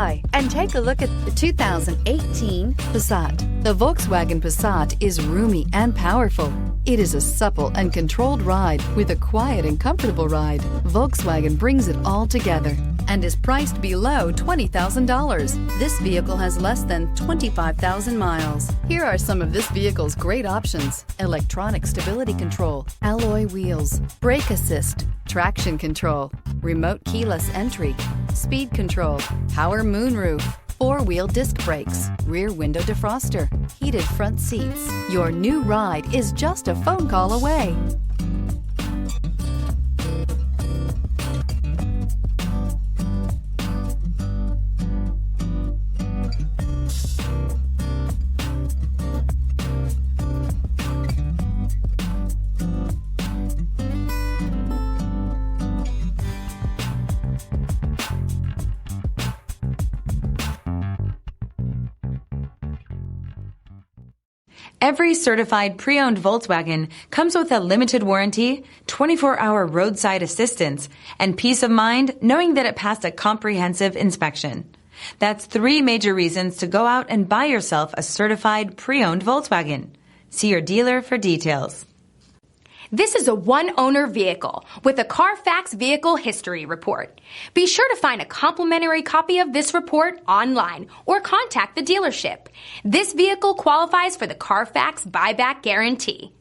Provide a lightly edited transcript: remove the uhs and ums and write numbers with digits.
by and take a look at the 2018 Passat. The Volkswagen Passat is roomy and powerful. It is a supple and controlled ride with a quiet and comfortable ride. Volkswagen brings it all together and is priced below $20,000. This vehicle has less than 25,000 miles. Here are some of this vehicle's great options: electronic stability control, alloy wheels, brake assist, traction control, remote keyless entry, speed control, power moonroof, four-wheel disc brakes, rear window defroster, heated front seats. Your new ride is just a phone call away. Every certified pre-owned Volkswagen comes with a limited warranty, 24-hour roadside assistance, and peace of mind knowing that it passed a comprehensive inspection. That's 3 major reasons to go out and buy yourself a certified pre-owned Volkswagen. See your dealer for details. This is a one-owner vehicle with a CARFAX Vehicle History Report. Be sure to find a complimentary copy of this report online or contact the dealership. This vehicle qualifies for the CARFAX Buyback Guarantee.